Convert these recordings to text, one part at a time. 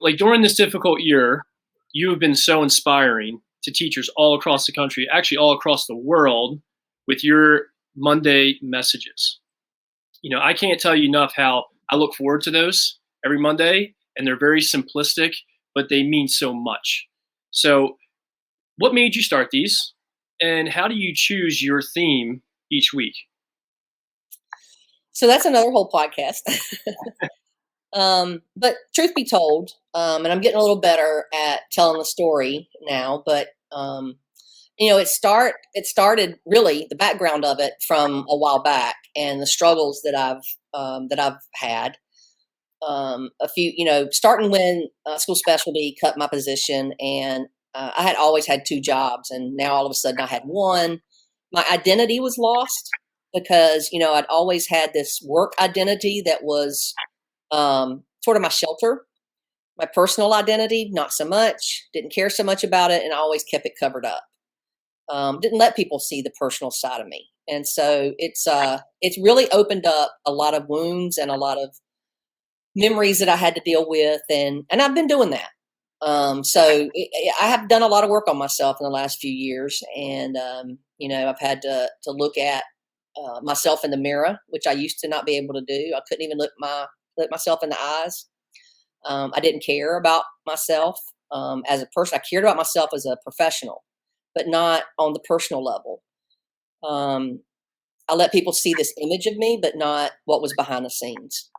like during this difficult year, you have been so inspiring to teachers all across the country, actually all across the world, with your Monday messages. I can't tell you enough how I look forward to those every Monday, and they're very simplistic, but they mean so much. So, what made you start these, and how do you choose your theme each week? So that's another whole podcast. But truth be told, and I'm getting a little better at telling the story now, but it started really the background of it from a while back and the struggles that I've had. A few, starting when school specialty cut my position, and I had always had two jobs, and now all of a sudden I had one. My identity was lost because I'd always had this work identity that was sort of my shelter. My personal identity, not so much. Didn't care so much about it, and I always kept it covered up. Didn't let people see the personal side of me, and so it's really opened up a lot of wounds and a lot of memories that I had to deal with, and I've been doing that. I have done a lot of work on myself in the last few years, and I've had to look at myself in the mirror, which I used to not be able to do. I couldn't even look myself in the eyes. I didn't care about myself as a person. I cared about myself as a professional, but not on the personal level. Um, I let people see this image of me, but not what was behind the scenes.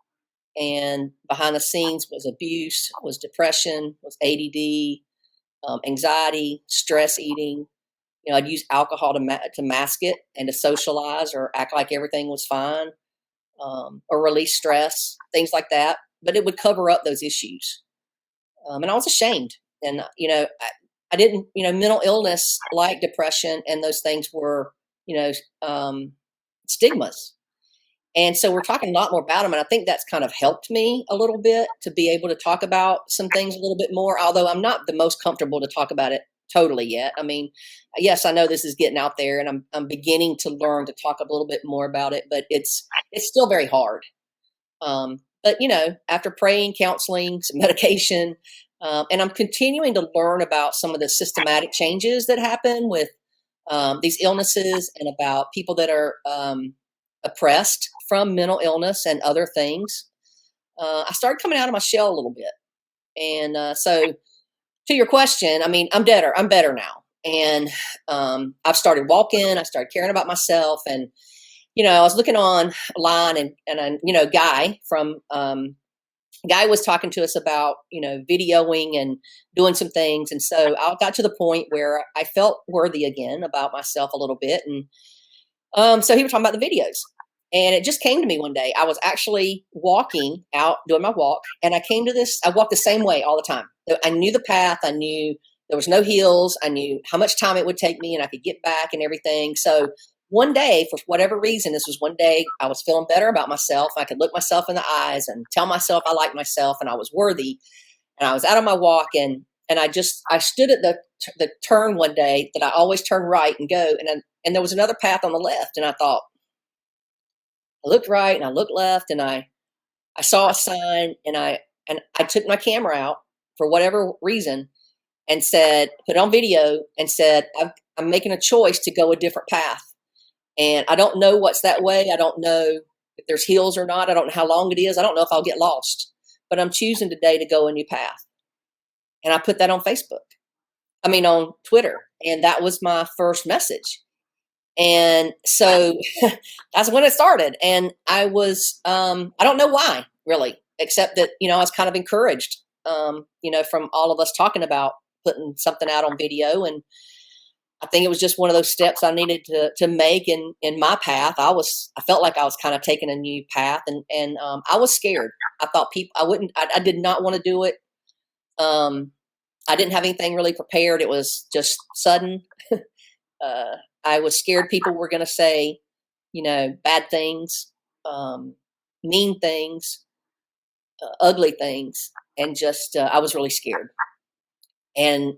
And behind the scenes was abuse, was depression, was ADD, anxiety, stress eating. I'd use alcohol to mask it and to socialize or act like everything was fine, or release stress, things like that. But it would cover up those issues, and I was ashamed. And I didn't, mental illness like depression and those things were, you know, um, stigmas. And so we're talking a lot more about them, and I think that's kind of helped me a little bit to be able to talk about some things a little bit more, although I'm not the most comfortable to talk about it totally yet. I mean, yes, I know this is getting out there, and I'm beginning to learn to talk a little bit more about it, but it's still very hard. But after praying, counseling, some medication, and I'm continuing to learn about some of the systematic changes that happen with these illnesses and about people that are oppressed from mental illness and other things. I started coming out of my shell a little bit, and so to your question, I mean, I'm better. I'm better now, and I've started walking. I started caring about myself, and I was looking online, and Guy was talking to us about videoing and doing some things, and so I got to the point where I felt worthy again about myself a little bit, and so he was talking about the videos. And it just came to me one day. I was actually walking out, doing my walk, and I came to this. I walked the same way all the time. I knew the path. I knew there was no hills. I knew how much time it would take me, and I could get back and everything. So one day, for whatever reason, this was one day I was feeling better about myself. I could look myself in the eyes and tell myself I liked myself and I was worthy. And I was out on my walk, and I stood at the turn one day that I always turn right and go, and there was another path on the left, and I thought, I looked right and I looked left, and I saw a sign, and I took my camera out for whatever reason and said, put it on video and said, I'm making a choice to go a different path. And I don't know what's that way. I don't know if there's hills or not. I don't know how long it is. I don't know if I'll get lost, but I'm choosing today to go a new path. And I put that on Facebook. I mean, on Twitter. And that was my first message. And so that's when it started. And I don't know why really, except that, I was kind of encouraged, from all of us talking about putting something out on video. And I think it was just one of those steps I needed to make in my path. I felt like I was kind of taking a new path, and I was scared. I thought I did not want to do it. I didn't have anything really prepared. It was just sudden. uh, I was scared people were going to say, bad things, mean things, ugly things, and just I was really scared. And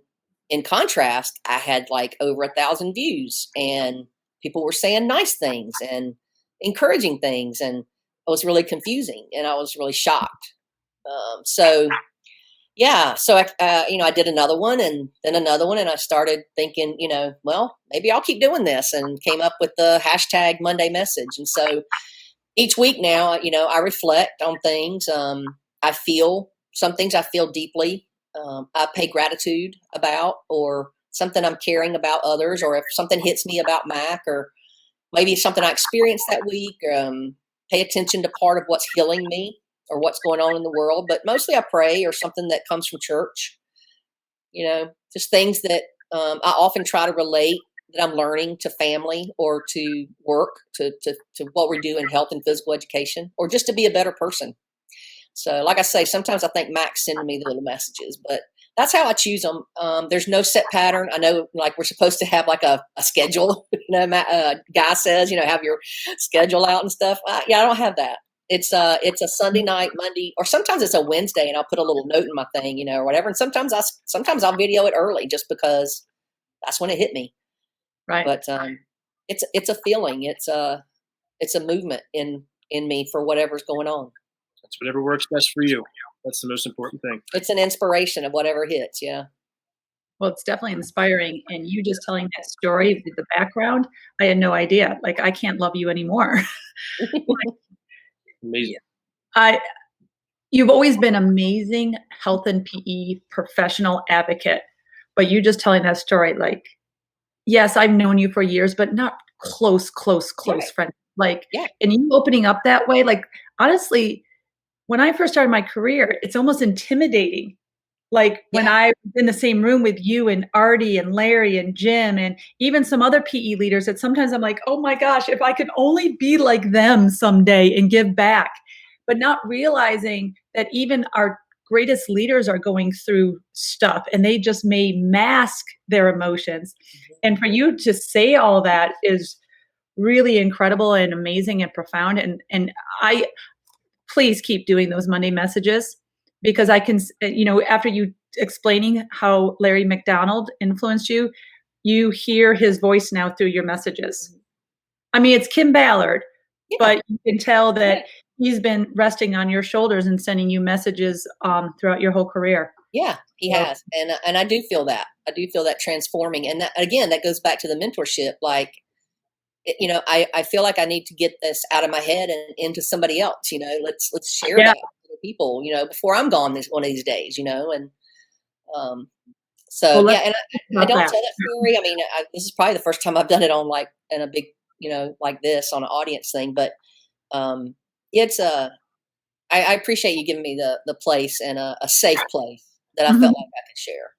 in contrast, I had like over 1,000 views, and people were saying nice things and encouraging things, and it was really confusing, and I was really shocked. So yeah, so I did another one and then another one, and I started thinking, well, maybe I'll keep doing this, and came up with the hashtag Monday message. And so each week now, I reflect on things. I feel some things I feel deeply. I pay gratitude about, or something I'm caring about others, or if something hits me about Mac, or maybe something I experienced that week. Pay attention to part of what's healing me or what's going on in the world. But mostly I pray, or something that comes from church, just things that I often try to relate that I'm learning to family, or to work, to what we do in health and physical education, or just to be a better person. So, like I say, sometimes I think Mac's sending me the little messages, but that's how I choose them. There's no set pattern. I know, like, we're supposed to have like a schedule. Guy says, have your schedule out and stuff. Yeah, I don't have that. It's a Sunday night, Monday, or sometimes it's a Wednesday, and I'll put a little note in my thing, or whatever. And sometimes I'll video it early, just because that's when it hit me. Right. But it's a feeling. It's a movement in me for whatever's going on. That's whatever works best for you. That's the most important thing. It's an inspiration of whatever hits. Yeah. Well, it's definitely inspiring. And you just telling that story with the background, I had no idea. Like, I can't love you anymore. Amazing. You've always been amazing health and PE professional advocate, but you just telling that story, like, yes, I've known you for years, but not close Right. friend. Like, Yeah. and you opening up that way, like, honestly, when I first started my career, it's almost intimidating. Like, when Yeah. I was in the same room with you and Artie and Larry and Jim and even some other PE leaders, that sometimes I'm like, oh my gosh, if I could only be like them someday and give back. But not realizing that even our greatest leaders are going through stuff, and they just may mask their emotions. And for you to say all that is really incredible and amazing and profound. And I please keep doing those Monday messages, because I can, after you explaining how Larry McDonald influenced you, you hear his voice now through your messages. I mean, it's Kymm Ballard, Yeah. but you can tell that Right. he's been resting on your shoulders and sending you messages throughout your whole career. Yeah, he So, has. And I do feel that. I do feel that transforming. And that, again, that goes back to the mentorship. Like, I feel like I need to get this out of my head and into somebody else. Let's share yeah. that with people, before I'm gone one of these days, and so Well, yeah. let's And talk I about don't that. tell that story. I mean, this is probably the first time I've done it on, like, in a big, like this, on an audience thing. But um, it's I appreciate you giving me the place, and a safe place that I felt Mhm. like I could share.